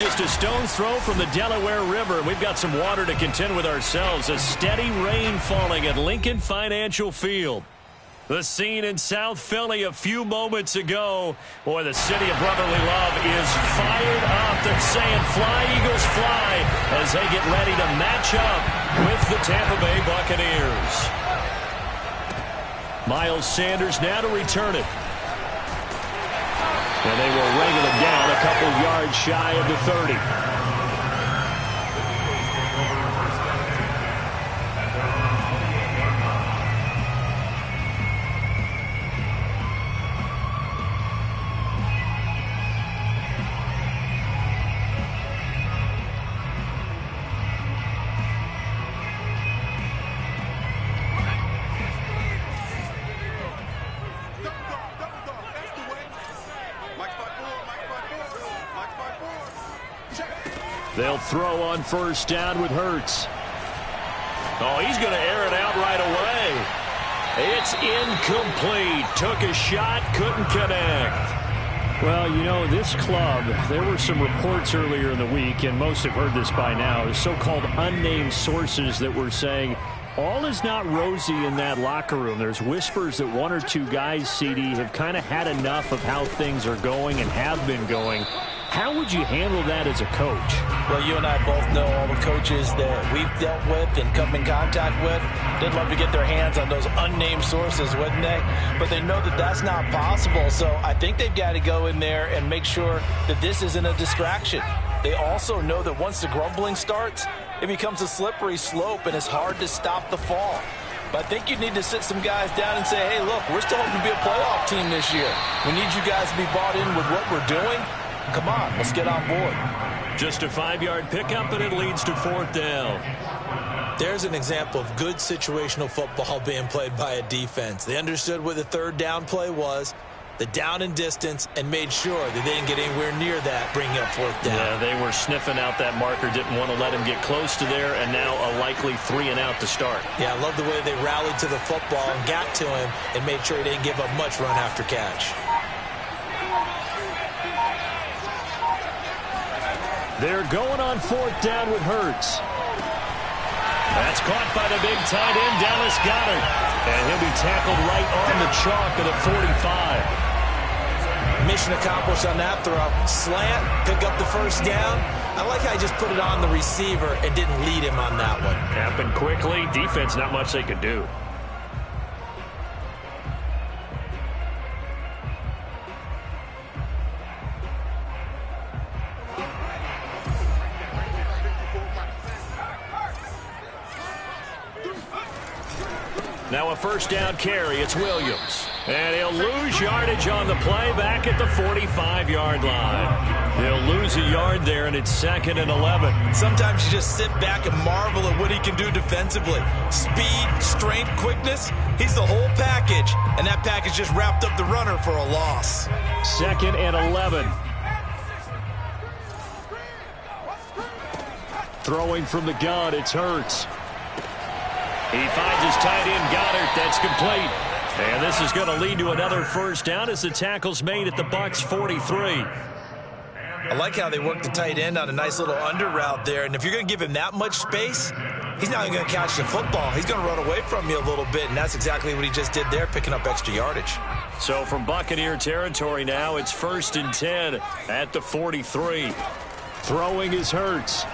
Just a stone's throw from the Delaware River. We've got some water to contend with ourselves. A steady rain falling at Lincoln Financial Field. The scene in South Philly a few moments ago. Boy, the city of brotherly love is fired up. They're saying fly, Eagles, fly, as they get ready to match up with the Tampa Bay Buccaneers. Miles Sanders now to return it. And they will ring them down a couple yards shy of the 30. They'll throw on first down with Hurts. Oh, he's going to air it out right away. It's incomplete. Took a shot, couldn't connect. Well, you know, this club, there were some reports earlier in the week, and most have heard this by now, so-called unnamed sources that were saying all is not rosy in that locker room. There's whispers that one or two guys, CD, have kind of had enough of how things are going and have been going. How would you handle that as a coach? Well, you and I both know all the coaches that we've dealt with and come in contact with. They'd love to get their hands on those unnamed sources, wouldn't they? But they know that that's not possible. So I think they've got to go in there and make sure that this isn't a distraction. They also know that once the grumbling starts, it becomes a slippery slope and it's hard to stop the fall. But I think you need to sit some guys down and say, hey, look, we're still hoping to be a playoff team this year. We need you guys to be bought in with what we're doing. Come on, let's get on board. Just a 5-yard pickup, and it leads to fourth down. There's an example of good situational football being played by a defense. They understood what the third down play was, the down and distance, and made sure that they didn't get anywhere near that, bringing up fourth down. Yeah, they were sniffing out that marker, didn't want to let him get close to there, and now a likely 3-and-out to start. Yeah, I love the way they rallied to the football and got to him and made sure he didn't give up much run after catch. They're going on fourth down with Hurts. That's caught by the big tight end, Dallas Goedert. And he'll be tackled right on the chalk of the 45. Mission accomplished on that throw. Slant, pick up the first down. I like how he just put it on the receiver and didn't lead him on that one. Happened quickly. Defense, not much they could do. Now a first down carry. It's Williams. And he'll lose yardage on the play back at the 45-yard line. He'll lose a yard there, and it's 2nd and 11. Sometimes you just sit back and marvel at what he can do defensively. Speed, strength, quickness. He's the whole package. And that package just wrapped up the runner for a loss. 2nd and 11. Throwing from the gun, it's Hurts. He finds his tight end, Goedert. That's complete. And this is going to lead to another first down as the tackle's made at the Bucs 43. I like how they work the tight end on a nice little under route there. And if you're going to give him that much space, he's not going to catch the football. He's going to run away from you a little bit, and that's exactly what he just did there, picking up extra yardage. So from Buccaneer territory now, it's 1st and 10 at the 43. Throwing is Hurts.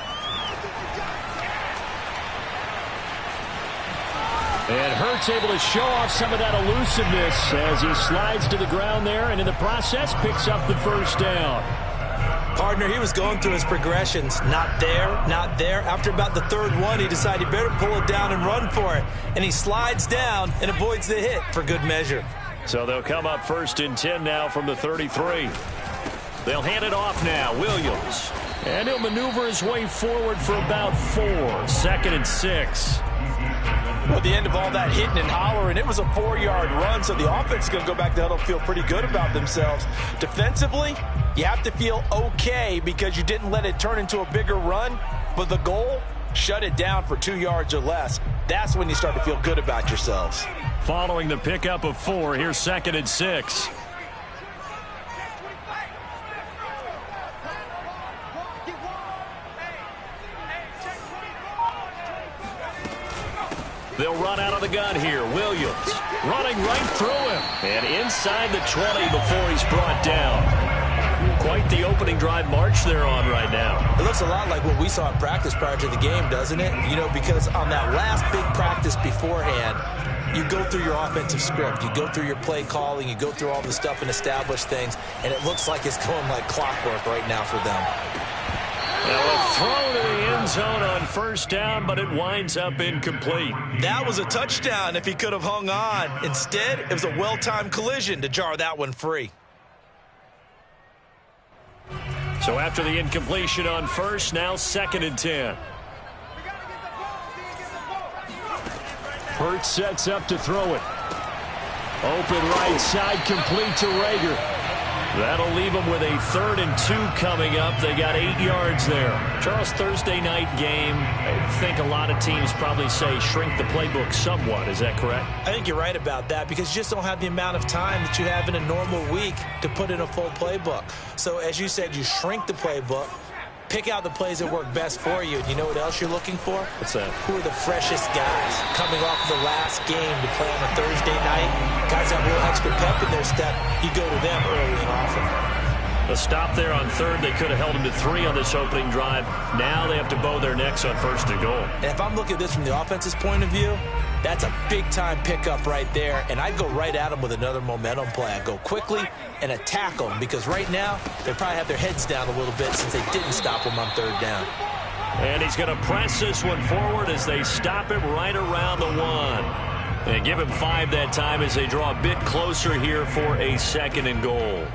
And Hurts able to show off some of that elusiveness as he slides to the ground there, and in the process picks up the first down. Partner, he was going through his progressions. Not there, not there. After about the third one, he decided he better pull it down and run for it. And he slides down and avoids the hit for good measure. So they'll come up 1st and 10 now from the 33. They'll hand it off now. Williams. And he'll maneuver his way forward for about 4. 2nd and 6. Well, at the end of all that hitting and hollering, it was a 4-yard run, so the offense is going to go back to the huddle, feel pretty good about themselves. Defensively, you have to feel okay because you didn't let it turn into a bigger run, but the goal, shut it down for 2 yards or less. That's when you start to feel good about yourselves. Following the pickup of 4, here's 2nd and 6. They'll run out of the gun here. Williams running right through him. And inside the 20 before he's brought down. Quite the opening drive march they're on right now. It looks a lot like what we saw in practice prior to the game, doesn't it? You know, because on that last big practice beforehand, you go through your offensive script. You go through your play calling. You go through all the stuff and establish things. And it looks like it's going like clockwork right now for them. Now a throw to the end zone on first down, but it winds up incomplete. That was a touchdown if he could have hung on. Instead, it was a well-timed collision to jar that one free. So after the incompletion on first, now 2nd and 10. Hurts sets up to throw it. Open right side, complete to Rager. That'll leave them with a 3rd and 2 coming up. They got 8 yards there. Charles, Thursday night game, I think a lot of teams probably say shrink the playbook somewhat. Is that correct? I think you're right about that because you just don't have the amount of time that you have in a normal week to put in a full playbook. So as you said, you shrink the playbook, pick out the plays that work best for you. And you know what else you're looking for? What's that? Who are the freshest guys coming off of the last game to play on a Thursday night? Guys have a little extra pep in their step. You go to them early and often. A stop there on 3rd. They could have held them to 3 on this opening drive. Now they have to bow their necks on 1st and goal. And if I'm looking at this from the offense's point of view, that's a big-time pickup right there. And I'd go right at them with another momentum play. I'd go quickly and attack them because right now they probably have their heads down a little bit since they didn't stop them on 3rd down. And he's going to press this one forward as they stop him right around the 1. And give him 5 that time as they draw a bit closer here for a 2nd and goal.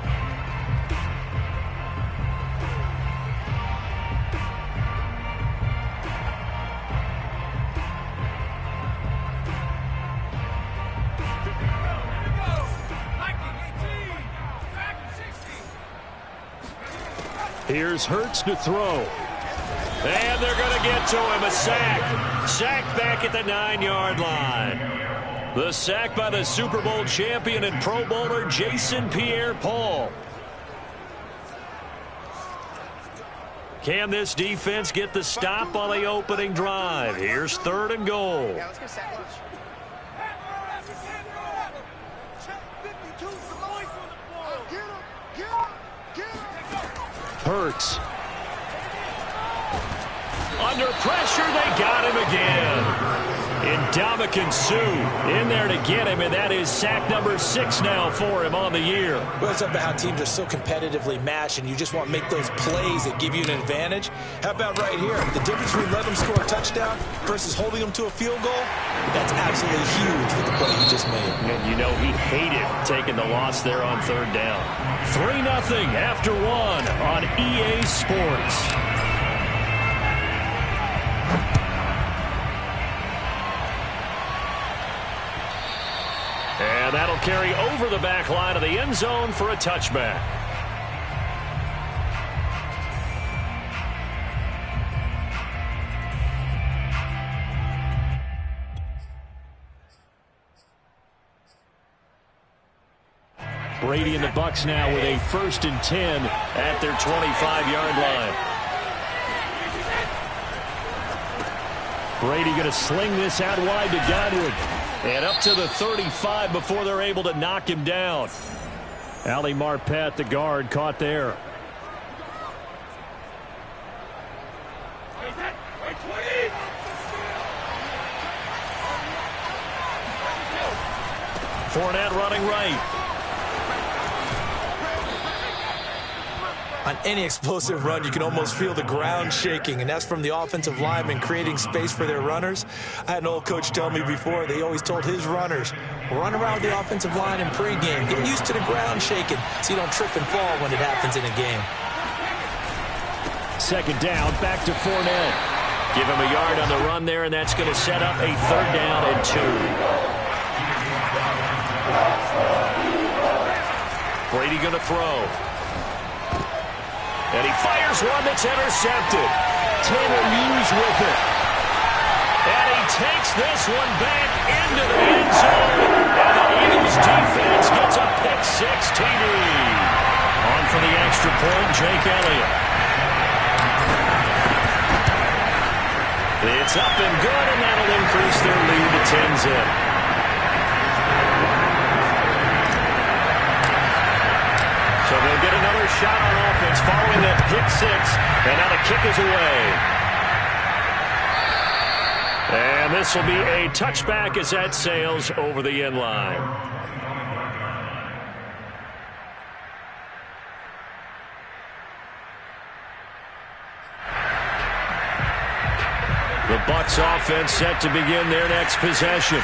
Here's Hurts to throw. And they're going to get to him. A sack. Sack back at the 9-yard line. The sack by the Super Bowl champion and Pro Bowler Jason Pierre-Paul. Can this defense get the stop on the opening drive? Here's 3rd and goal. Hurts. Under pressure, they got him again. Ndamukong Suh in there to get him, and that is sack number 6 now for him on the year. Well, it's about how teams are so competitively matched, and you just want to make those plays that give you an advantage. How about right here? The difference between letting them score a touchdown versus holding them to a field goal, that's absolutely huge with the play he just made. And you know he hated taking the loss there on 3rd down. 3-0 after 1 on EA Sports. And that'll carry over the back line of the end zone for a touchback. Brady and the Bucs now with a 1st and 10 at their 25-yard line. Brady going to sling this out wide to Godwin. And up to the 35 before they're able to knock him down. Ali Marpet, the guard, caught there. Fournette running right. On any explosive run, you can almost feel the ground shaking, and that's from the offensive linemen creating space for their runners. I had an old coach tell me before, they always told his runners, run around the offensive line in pregame. Get used to the ground shaking so you don't trip and fall when it happens in a game. 2nd down, back to Fournette. Give him a yard on the run there, and that's going to set up a 3rd down and 2. Brady going to throw. And he fires one that's intercepted. Taylor Hughes with it. And he takes this one back into the end zone. And the Eagles defense gets a pick-6 TD. On for the extra point, Jake Elliott. It's up and good, and that'll increase their lead to 10-zip. So they'll get another shot on offense following that pick six, and now the kick is away. And this will be a touchback as that sails over the end line. The Bucs offense set to begin their next possession.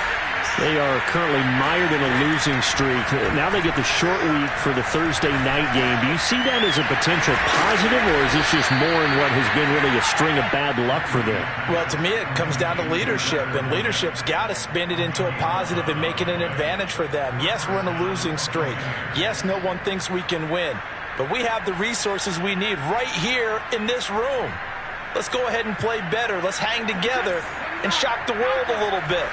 They are currently mired in a losing streak. Now they get the short week for the Thursday night game. Do you see that as a potential positive, or is this just more in what has been really a string of bad luck for them? Well, to me, it comes down to leadership, and leadership's got to spin it into a positive and make it an advantage for them. Yes, we're in a losing streak. Yes, no one thinks we can win, but we have the resources we need right here in this room. Let's go ahead and play better. Let's hang together and shock the world a little bit.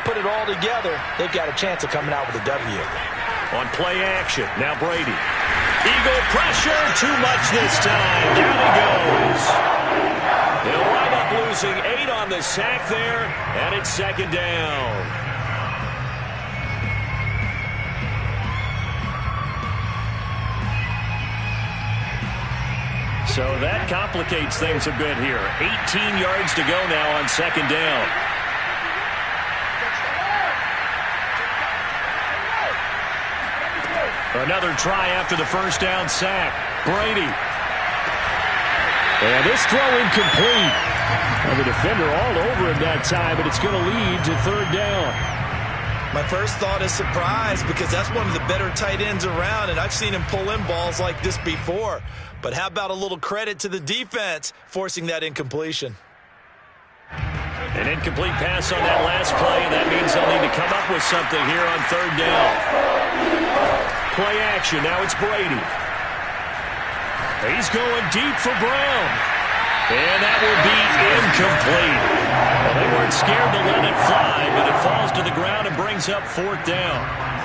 Put it all together, they've got a chance of coming out with a W. On play action, now Brady. Eagle pressure, too much this time. Down he goes. They'll wind up losing 8 on the sack there, and it's second down. So that complicates things a bit here. 18 yards to go now on second down. Another try after the first down sack. Brady. And this throw incomplete. Well, the defender all over him that time, but it's going to lead to third down. My first thought is surprise, because that's one of the better tight ends around, and I've seen him pull in balls like this before. But how about a little credit to the defense forcing that incompletion? An incomplete pass on that last play, and that means they'll need to come up with something here on third down. Play action, now it's Brady. He's going deep for Brown. And that will be incomplete. Well, they weren't scared to let it fly, but it falls to the ground and brings up fourth down.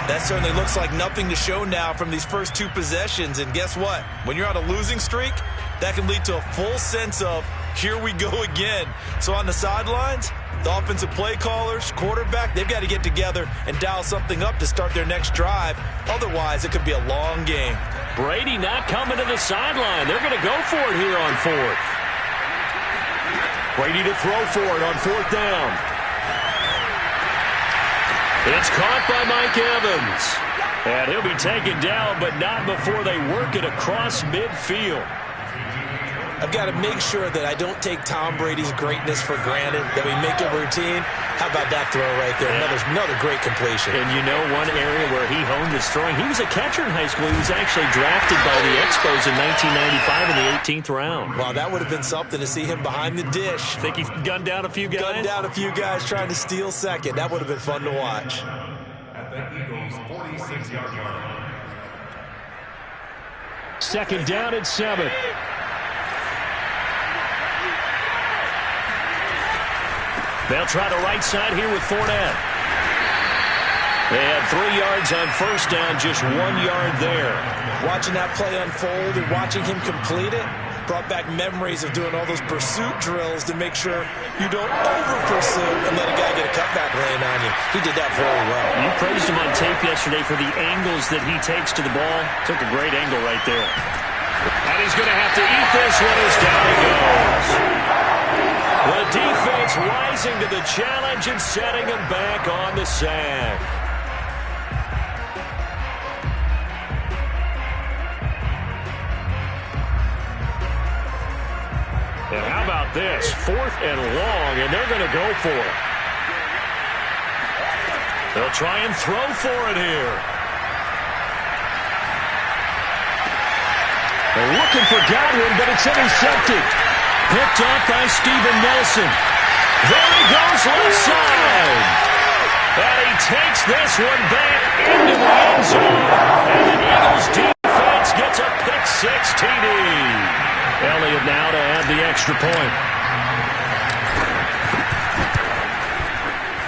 That certainly looks like nothing to show now from these first 2 possessions. And guess what? When you're on a losing streak, that can lead to a full sense of, here we go again. So on the sidelines, the offensive play callers, quarterback, they've got to get together and dial something up to start their next drive. Otherwise, it could be a long game. Brady not coming to the sideline. They're going to go for it here on fourth. Brady to throw for it on fourth down. It's caught by Mike Evans. And he'll be taken down, but not before they work it across midfield. I've got to make sure that I don't take Tom Brady's greatness for granted, that we make it routine. How about that throw right there? Another great completion. And you know one area where he honed his throwing? He was a catcher in high school. He was actually drafted by the Expos in 1995 in the 18th round. Wow, that would have been something to see him behind the dish. Think he gunned down a few guys? Gunned down a few guys trying to steal second. That would have been fun to watch. At the Eagles' 46-yard line. Second down at 7. They'll try the right side here with Fournette. They had 3 yards on first down, just 1 yard there. Watching that play unfold and watching him complete it brought back memories of doing all those pursuit drills to make sure you don't over-pursue and let a guy get a cutback lane on you. He did that very well. You praised him on tape yesterday for the angles that he takes to the ball. Took a great angle right there. And he's going to have to eat this one as down he goes. The defense rising to the challenge and setting him back on the sack. And how about this? 4th and long, and they're going to go for it. They'll try and throw for it here. They're looking for Godwin, but it's intercepted. Picked off by Steven Nelson. There he goes left side. And he takes this one back into the end zone. And the Eagles defense gets a pick-6 TD. Elliott now to add the extra point.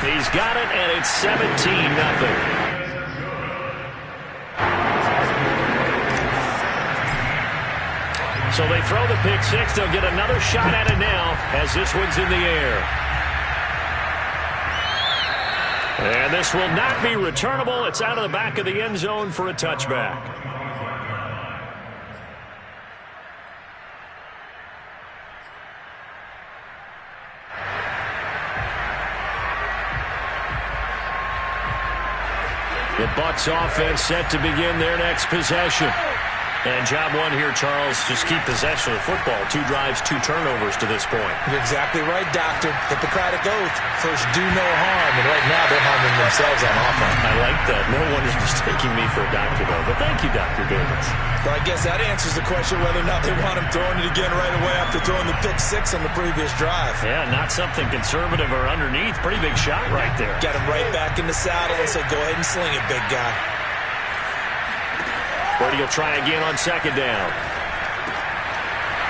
He's got it, and it's 17-0. So they throw the pick-6. They'll get another shot at it now as this one's in the air. And this will not be returnable. It's out of the back of the end zone for a touchback. The Bucs offense set to begin their next possession. And job one here, Charles, just keep possession of the football. 2 drives, 2 turnovers to this point. You're exactly right, Doctor. Hippocratic oath. First, do no harm. And right now, they're harming themselves on offense. I like that. No one is mistaking me for a doctor, though. But thank you, Dr. Davis. Well, I guess that answers the question whether or not they want him throwing it again right away after throwing the pick 6 on the previous drive. Yeah, not something conservative or underneath. Pretty big shot right there. Got him right back in the saddle and said, go ahead and sling it, big guy. Brady will try again on second down.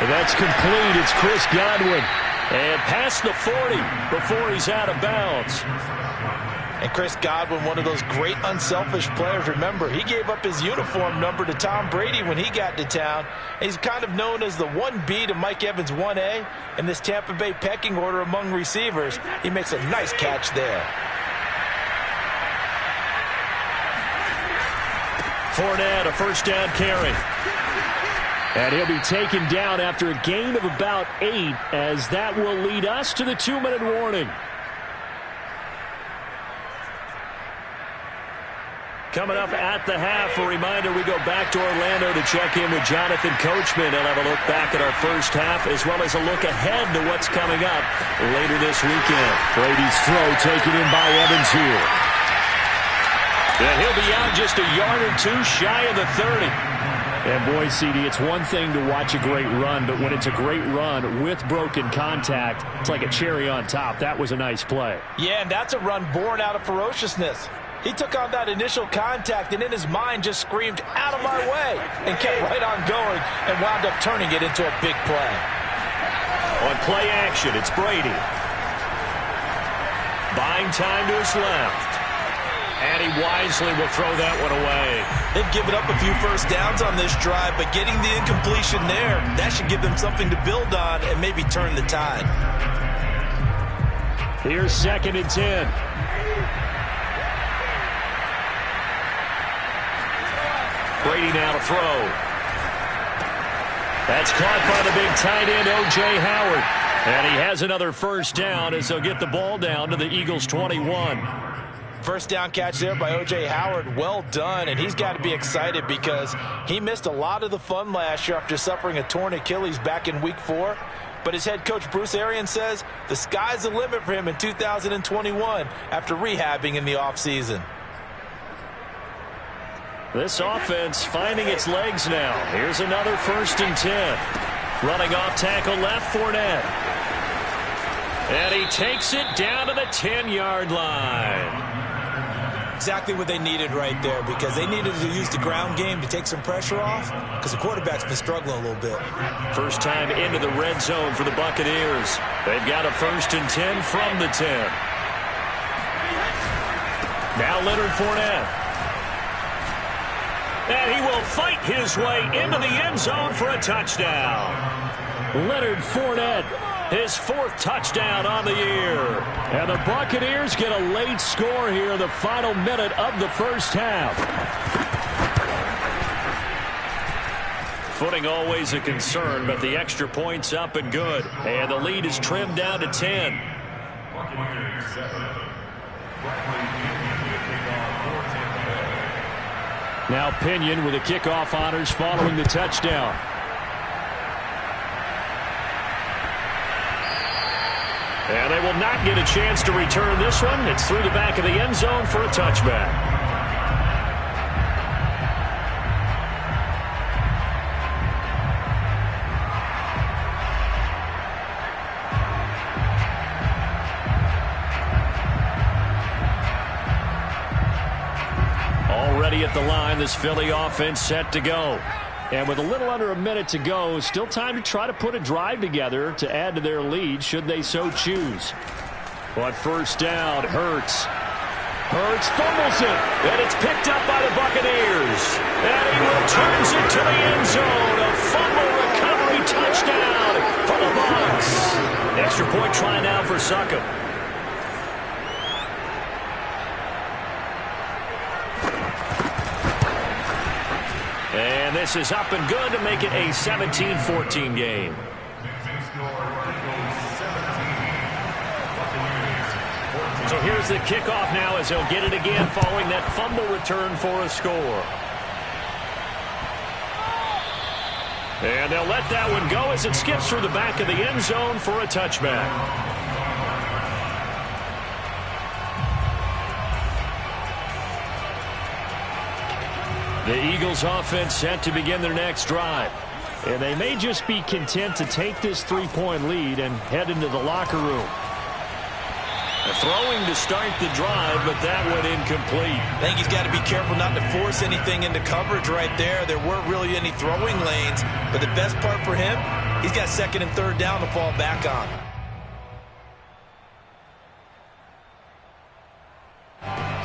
And that's complete. It's Chris Godwin. And past the 40 before he's out of bounds. And Chris Godwin, one of those great unselfish players. Remember, he gave up his uniform number to Tom Brady when he got to town. He's kind of known as the 1B to Mike Evans' 1A in this Tampa Bay pecking order among receivers. He makes a nice catch there. Fournette, a first down carry. And he'll be taken down after a gain of about 8, as that will lead us to the 2-minute warning. Coming up at the half, a reminder, we go back to Orlando to check in with Jonathan Coachman and have a look back at our first half, as well as a look ahead to what's coming up later this weekend. Brady's throw taken in by Evans here. And he'll be out just a yard or 2 shy of the 30. And boy, CD, it's one thing to watch a great run, but when it's a great run with broken contact, it's like a cherry on top. That was a nice play. Yeah, and that's a run born out of ferociousness. He took on that initial contact and in his mind just screamed, out of my way, and kept right on going and wound up turning it into a big play. On play action, it's Brady. Buying time to his left. And he wisely will throw that one away. They've given up a few first downs on this drive, but getting the incompletion there, that should give them something to build on and maybe turn the tide. Here's 2nd and 10. Brady now to throw. That's caught by the big tight end, O.J. Howard. And he has another first down as they'll get the ball down to the Eagles' 21. First down catch there by O.J. Howard. Well done, and he's got to be excited because he missed a lot of the fun last year after suffering a torn Achilles back in Week 4. But his head coach, Bruce Arians, says the sky's the limit for him in 2021 after rehabbing in the offseason. This offense finding its legs now. Here's another 1st and 10. Running off tackle left, Fournette. And he takes it down to the 10-yard line. Exactly what they needed right there, because they needed to use the ground game to take some pressure off, because the quarterback's been struggling a little bit. First time into the red zone for the Buccaneers. They've got a 1st and 10 from the 10. Now Leonard Fournette. And he will fight his way into the end zone for a touchdown. Leonard Fournette, his 4th touchdown on the year. And the Buccaneers get a late score here in the final minute of the first half. Footing always a concern, but the extra point's up and good. And the lead is trimmed down to 10. Now Pinion with the kickoff honors following the touchdown. And they will not get a chance to return this one. It's through the back of the end zone for a touchback. Already at the line, this Philly offense set to go. And with a little under a minute to go, still time to try to put a drive together to add to their lead should they so choose. On first down, Hurts. Hurts fumbles it, and it's picked up by the Buccaneers. And he returns it to the end zone. A fumble recovery touchdown for the Bucs. Extra point try now for Succop. this is up and good to make it a 17-14 game. So here's the kickoff now as he'll get it again following that fumble return for a score. And they'll let that one go as it skips through the back of the end zone for a touchback. The Eagles offense set to begin their next drive. And they may just be content to take this 3-point lead and head into the locker room. Throwing to start the drive, but that went incomplete. I think he's got to be careful not to force anything into coverage right there. There weren't really any throwing lanes, but the best part for him, he's got second and third down to fall back on.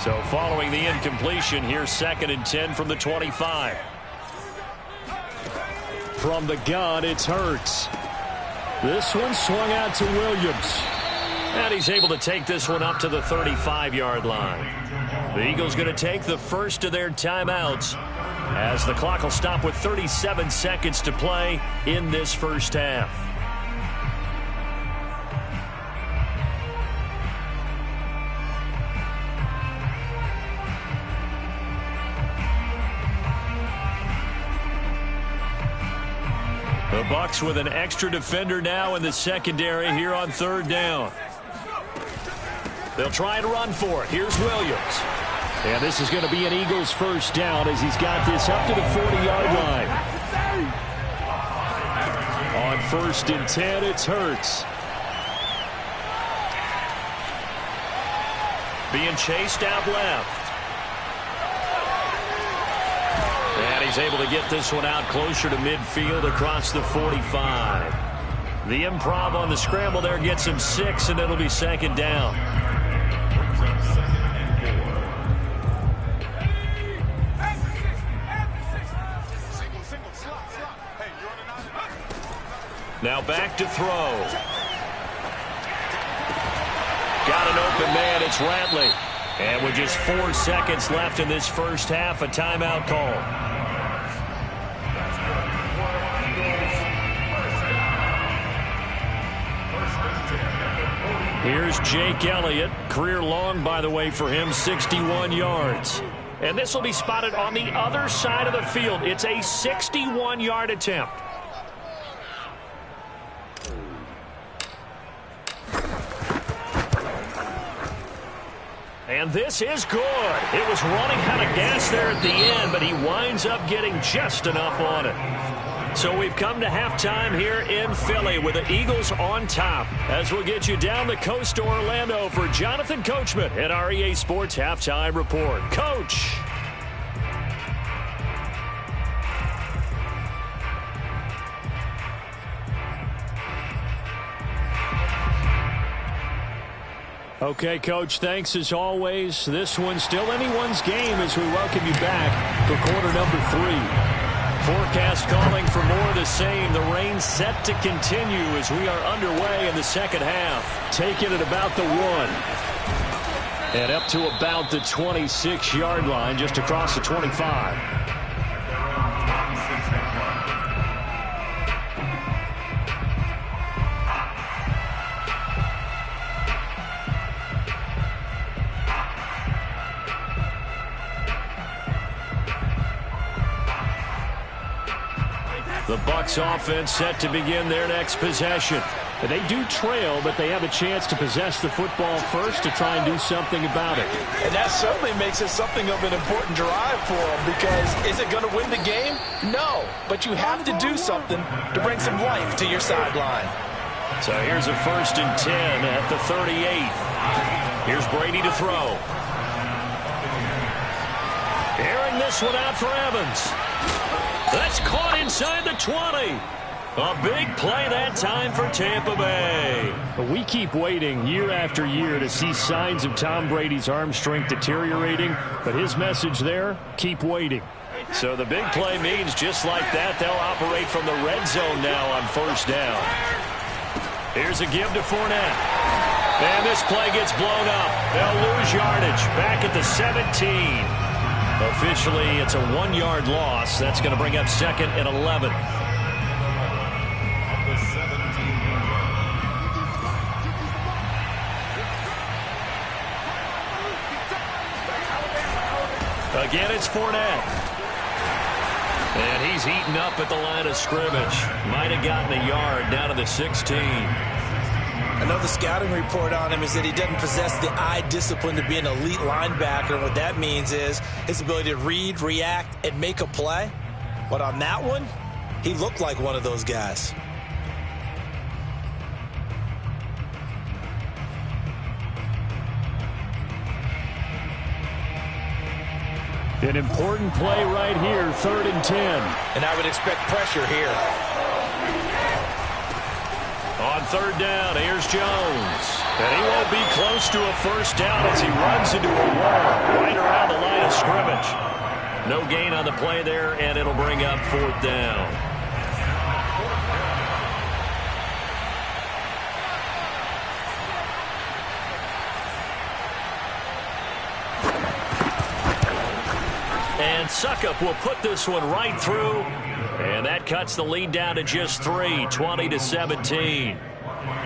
So following the incompletion, here's 2nd and 10 from the 25. From the gun, it's Hurts. This one swung out to Williams. And he's able to take this one up to the 35-yard line. The Eagles going to take the first of their timeouts as the clock will stop with 37 seconds to play in this first half. The Bucs with an extra defender now in the secondary here on 3rd down. They'll try and run for it. Here's Williams. And this is going to be an Eagles first down as he's got this up to the 40-yard line. On 1st and 10, it's Hurts. Being chased out left. And he's able to get this one out closer to midfield across the 45. The improv on the scramble there gets him 6, and it'll be 2nd down. Now back to throw. Got an open man. It's Ratley. And with just 4 seconds left in this first half, a timeout call. Here's Jake Elliott. Career long, by the way, for him, 61 yards. And this will be spotted on the other side of the field. It's a 61-yard attempt. And this is good. It was running out of gas there at the end, but he winds up getting just enough on it. So we've come to halftime here in Philly with the Eagles on top. As we'll get you down the coast to Orlando for Jonathan Coachman at our EA Sports Halftime Report. Coach. Okay, Coach, thanks as always. This one's still anyone's game as we welcome you back for quarter number 3. Forecast calling for more of the same. The rain set to continue as we are underway in the second half. Taking it about the 1. And up to about the 26-yard line, just across the 25. The Bucs offense set to begin their next possession. They do trail, but they have a chance to possess the football first to try and do something about it. And that certainly makes it something of an important drive for them, because is it going to win the game? No, but you have to do something to bring some life to your sideline. So here's a 1st and 10 at the 38. Here's Brady to throw. Airing this one out for Evans. That's caught inside the 20. A big play that time for Tampa Bay. We keep waiting year after year to see signs of Tom Brady's arm strength deteriorating, but his message there, keep waiting. So the big play means just like that, they'll operate from the red zone now on 1st down. Here's a give to Fournette. And this play gets blown up. They'll lose yardage back at the 17. Officially, it's a 1-yard loss. That's going to bring up 2nd and 11. Again, it's Fournette. And he's heating up at the line of scrimmage. Might have gotten a yard down to the 16. I know the scouting report on him is that he doesn't possess the eye discipline to be an elite linebacker. What that means is his ability to read, react, and make a play. But on that one, he looked like one of those guys. An important play right here, 3rd and 10. And I would expect pressure here. On 3rd down, here's Jones. And he won't be close to a first down as he runs into a wall right around the line of scrimmage. No gain on the play there, and it'll bring up 4th down. And Suckup will put this one right through. And that cuts the lead down to just 3, 20-17.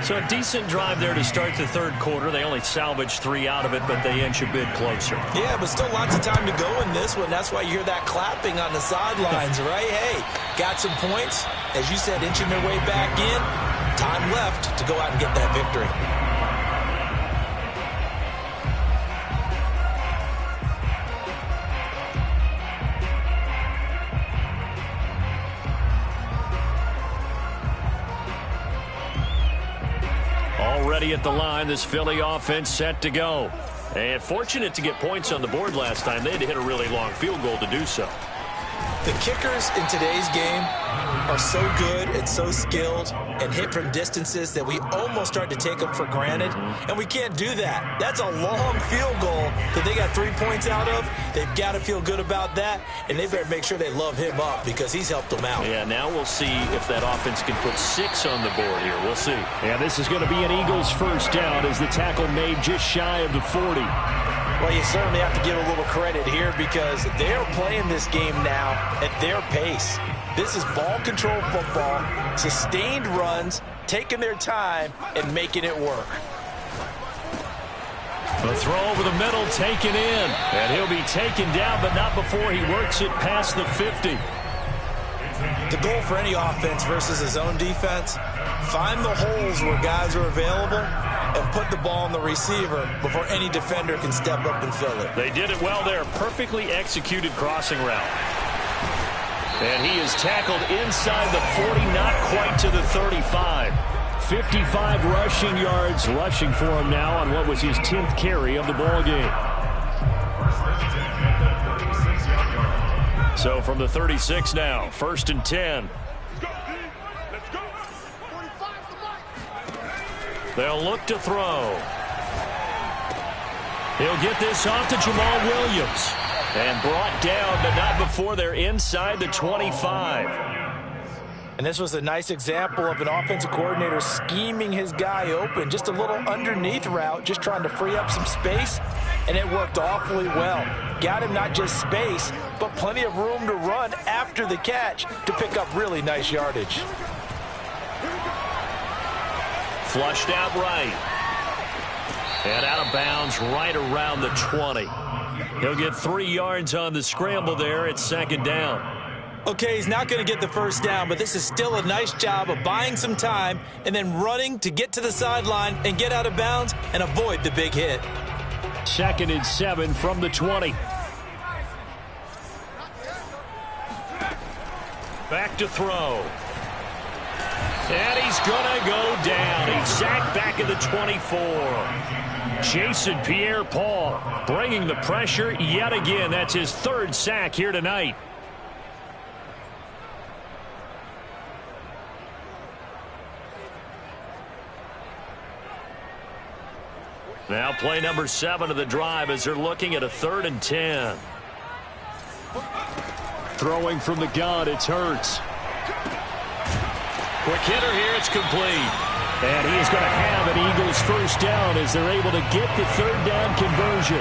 So a decent drive there to start the 3rd quarter. They only salvaged 3 out of it, but they inch a bit closer. Yeah, but still lots of time to go in this one. That's why you hear that clapping on the sidelines, right? Hey, got some points. As you said, inching their way back in. Time left to go out and get that victory. Already at the line, this Philly offense set to go. And fortunate to get points on the board last time. They had to hit a really long field goal to do so. The kickers in today's game are so good and so skilled and hit from distances that we almost start to take them for granted, and we can't do that. That's a long field goal that they got 3 points out of. They've got to feel good about that, and they better make sure they love him up because he's helped them out. Yeah, now we'll see if that offense can put 6 on the board here. We'll see. Yeah, this is going to be an Eagles first down as the tackle made just shy of the 40. Well, you certainly have to give a little credit here because they're playing this game now at their pace. This is ball control football, sustained runs, taking their time, and making it work. The throw over the middle taken in. And he'll be taken down, but not before he works it past the 50. The goal for any offense versus his own defense, find the holes where guys are available and put the ball on the receiver before any defender can step up and fill it. They did it well there. Perfectly executed crossing route. And he is tackled inside the 40, not quite to the 35. 55 rushing yards rushing for him now on what was his 10th carry of the ball game. So from the 36 now, 1st and 10. They'll look to throw. He'll get this off to Jamal Williams. And brought down, but not before they're inside the 25. And this was a nice example of an offensive coordinator scheming his guy open. Just a little underneath route, just trying to free up some space. And it worked awfully well. Got him not just space, but plenty of room to run after the catch to pick up really nice yardage. Flushed out right. And out of bounds right around the 20. He'll get 3 yards on the scramble there at 2nd down. Okay, he's not going to get the first down, but this is still a nice job of buying some time and then running to get to the sideline and get out of bounds and avoid the big hit. 2nd and 7 from the 20. Back to throw. And he's going to go down. He's sacked back at the 24. Jason Pierre-Paul bringing the pressure yet again. That's his 3rd sack here tonight. Now play number 7 of the drive as they're looking at a 3rd and 10. Throwing from the gun, it's Hurts. Quick hitter here, it's complete. And he is going to have an Eagles first down as they're able to get the 3rd down conversion.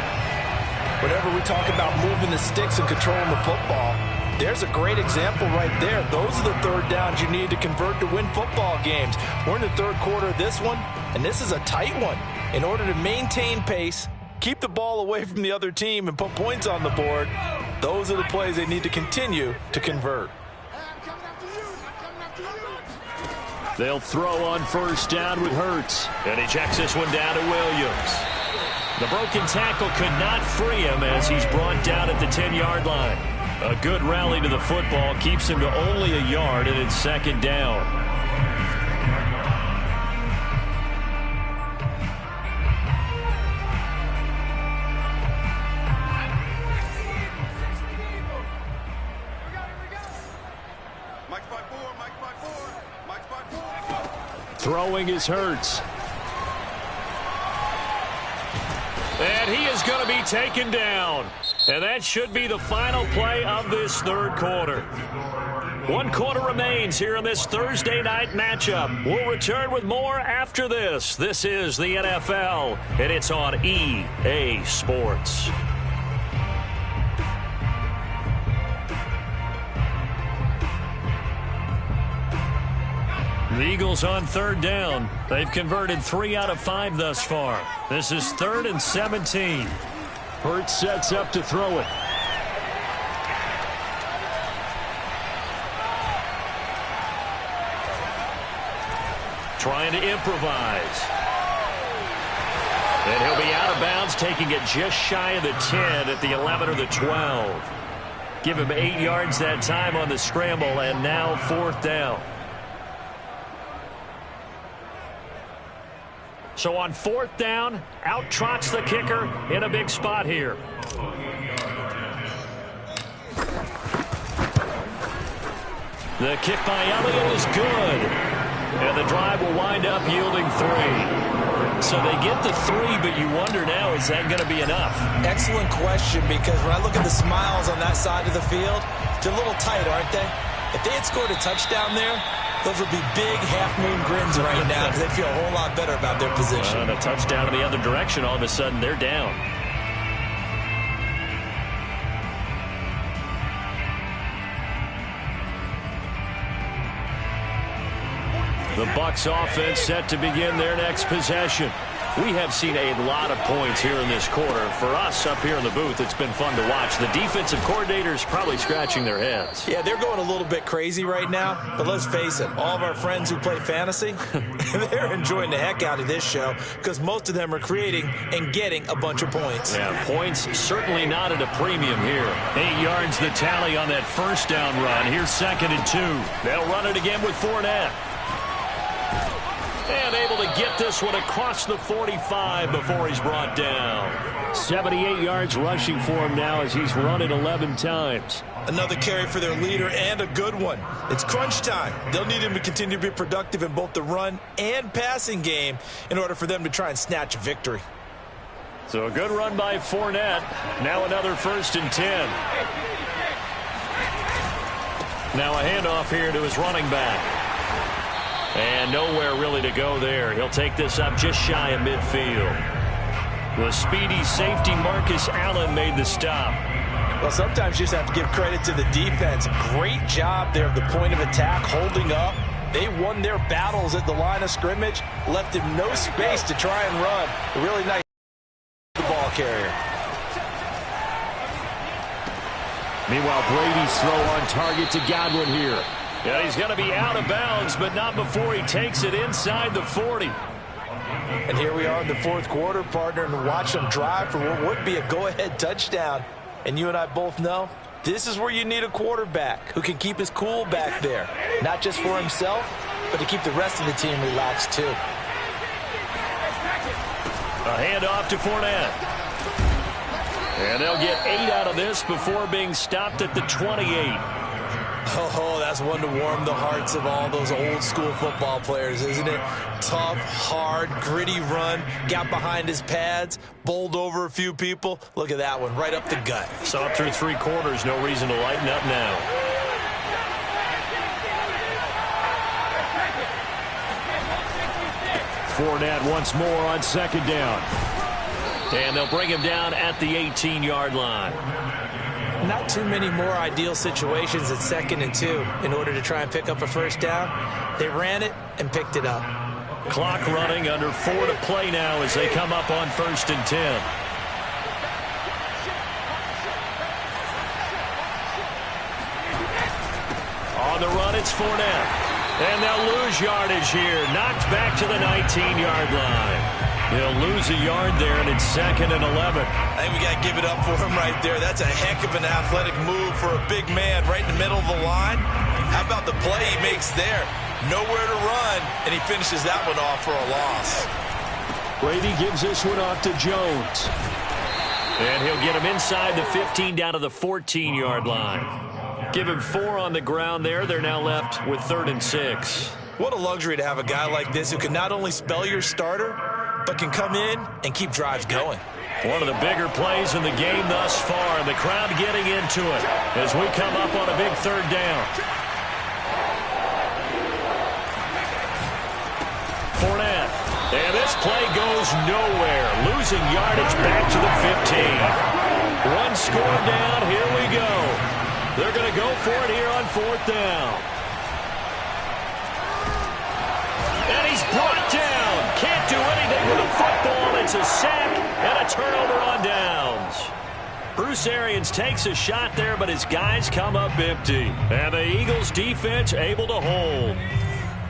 whenever we talk about moving the sticks and controlling the football, there's a great example right there. Those are the third downs you need to convert to win football games. We're in the third quarter of this one, and this is a tight one. In order to maintain pace, keep the ball away from the other team, and put points on the board, those are the plays they need to continue to convert. They'll throw on first down with Hurts. And he checks this one down to Williams. The broken tackle could not free him as he's brought down at the 10-yard line. A good rally to the football keeps him to only a yard, and it's second down. Throwing is Hurts. And he is going to be taken down. And that should be the final play of this third quarter. 1 quarter remains here in this Thursday night matchup. We'll return with more after this. This is the NFL, and it's on EA Sports. The Eagles on third down. They've converted 3 out of 5 thus far. This is 3rd and 17. Hurts sets up to throw it. Trying to improvise. And he'll be out of bounds, taking it just shy of the 10 at the 11 or the 12. Give him 8 yards that time on the scramble, and now 4th down. So on 4th down, out trots the kicker in a big spot here. The kick by Elliott is good. And the drive will wind up yielding 3. So they get the 3, but you wonder now, is that going to be enough? Excellent question, because when I look at the smiles on that side of the field, they're a little tight, aren't they? If they had scored a touchdown there, those would be big half-moon grins right now because they feel a whole lot better about their position. And a touchdown in the other direction, all of a sudden they're down. The Bucs offense set to begin their next possession. We have seen a lot of points here in this quarter. For us up here in the booth, it's been fun to watch. The defensive coordinators probably scratching their heads. Yeah, they're going a little bit crazy right now. But let's face it, all of our friends who play fantasy, they're enjoying the heck out of this show because most of them are creating and getting a bunch of points. Yeah, points certainly not at a premium here. 8 yards the tally on that first down run. Here's 2nd and 2. They'll run it again with Fournette. And able to get this one across the 45 before he's brought down. 78 yards rushing for him now as he's run it 11 times. Another carry for their leader, and a good one. It's crunch time. They'll need him to continue to be productive in both the run and passing game in order for them to try and snatch a victory. So a good run by Fournette. Now another 1st and 10. Now a handoff here to his running back. And nowhere really to go there. He'll take this up just shy of midfield. The speedy safety Marcus Allen made the stop. Well, sometimes you just have to give credit to the defense. Great job there at the point of attack, holding up. They won their battles at the line of scrimmage, left him no space to try and run. A really nice ball carrier. Meanwhile, Brady's throw on target to Godwin here. Yeah, he's going to be out of bounds, but not before he takes it inside the 40. And here we are in the 4th quarter, partner, and watch them drive for what would be a go-ahead touchdown. And you and I both know this is where you need a quarterback who can keep his cool back there. Not just for himself, but to keep the rest of the team relaxed, too. A handoff to Fournette. And they'll get 8 out of this before being stopped at the 28. Oh, that's one to warm the hearts of all those old school football players, isn't it? Tough, hard, gritty run, got behind his pads, bowled over a few people. Look at that one, right up the gut. Saw through 3 quarters, no reason to lighten up now. Fournette once more on 2nd down. And they'll bring him down at the 18-yard line. Not too many more ideal situations at 2nd and 2 in order to try and pick up a first down. They ran it and picked it up. Clock running, under 4 to play now as they come up on 1st and 10. On the run, it's Fournette. And they'll lose yardage here. Knocked back to the 19-yard line. He'll lose a yard there, and it's 2nd and 11. I think we got to give it up for him right there. That's a heck of an athletic move for a big man right in the middle of the line. How about the play he makes there? Nowhere to run, and he finishes that one off for a loss. Brady gives this one off to Jones. And he'll get him inside the 15 down to the 14-yard line. Give him 4 on the ground there. They're now left with 3rd and 6. What a luxury to have a guy like this who can not only spell your starter, but can come in and keep drives going. One of the bigger plays in the game thus far, and the crowd getting into it as we come up on a big 3rd down. Fournette. And this play goes nowhere. Losing yardage back to the 15. One score down. Here we go. They're going to go for it here on 4th down. And he's brought down. Can't do anything with a football. It's a sack and a turnover on downs. Bruce Arians takes a shot there, but his guys come up empty. And the Eagles defense able to hold.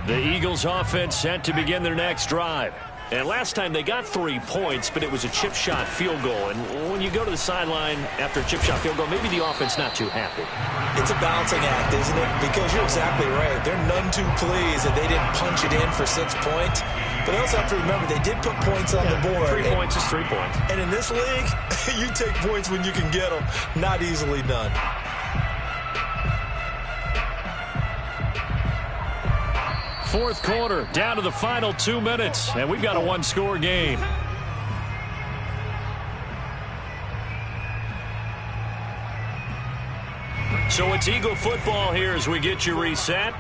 The Eagles offense set to begin their next drive. And last time they got 3 points, but it was a chip shot field goal. And when you go to the sideline after a chip shot field goal, maybe the offense not too happy. It's a balancing act, isn't it? Because you're exactly right. They're none too pleased that they didn't punch it in for 6 points. But they also have to remember they did put points on the board. 3 points is 3 points. And in this league, you take points when you can get them. Not easily done. Fourth quarter, down to the final 2 minutes, and we've got a one-score game. So it's Eagle football here as we get you reset.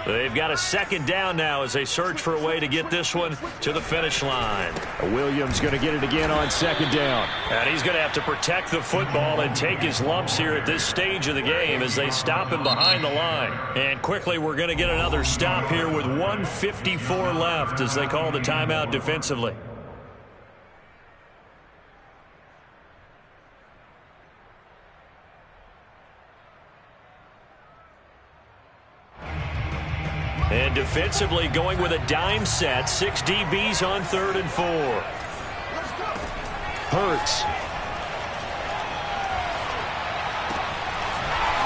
They've got a 2nd down now as they search for a way to get this one to the finish line. Williams going to get it again on 2nd down. And he's going to have to protect the football and take his lumps here at this stage of the game as they stop him behind the line. And quickly we're going to get another stop here with 1:54 left as they call the timeout defensively. And defensively going with a dime set. 6 DBs on 3rd and 4. Hurts.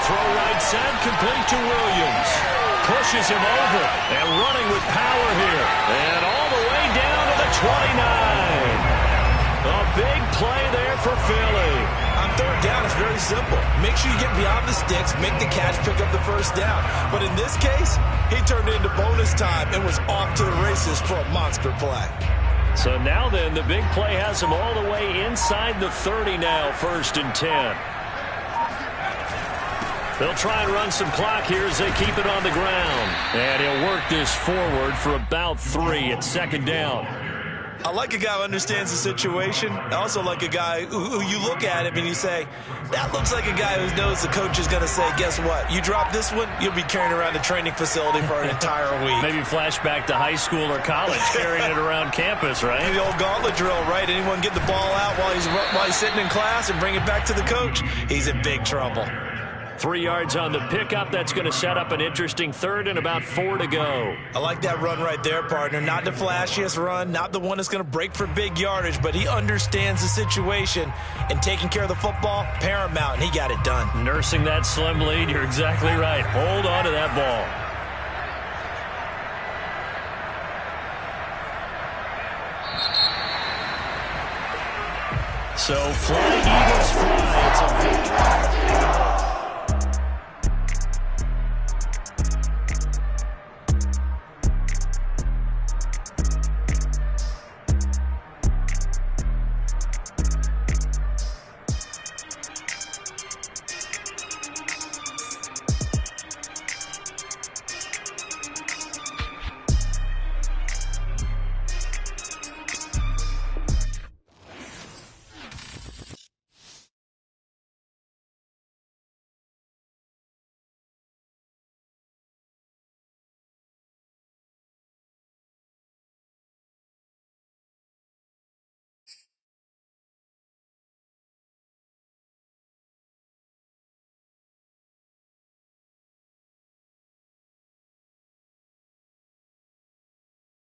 Throw right side, complete to Williams. Pushes him over and running with power here. And all the way down to the 29. A big play there for Philly. On 3rd down, it's very simple. Make sure you get beyond the sticks, make the catch, pick up the first down. But in this case, he turned into bonus time and was off to the races for a monster play. So now then, the big play has him all the way inside the 30 now, 1st and 10. They'll try and run some clock here as they keep it on the ground. And he'll work this forward for about 3 at 2nd down. I like a guy who understands the situation. I also like a guy who you look at him and you say, that looks like a guy who knows the coach is going to say, guess what? You drop this one, you'll be carrying around the training facility for an entire week. Maybe flashback to high school or college, carrying it around campus, right? The old gauntlet drill, right? Anyone get the ball out while he's sitting in class and bring it back to the coach, he's in big trouble. 3 yards on the pickup. That's going to set up an interesting 3rd and about 4 to go. I like that run right there, partner. Not the flashiest run, not the one that's going to break for big yardage, but he understands the situation, and taking care of the football, paramount, and he got it done. Nursing that slim lead, you're exactly right. Hold on to that ball. So fly, Eagles fly. It's a victory.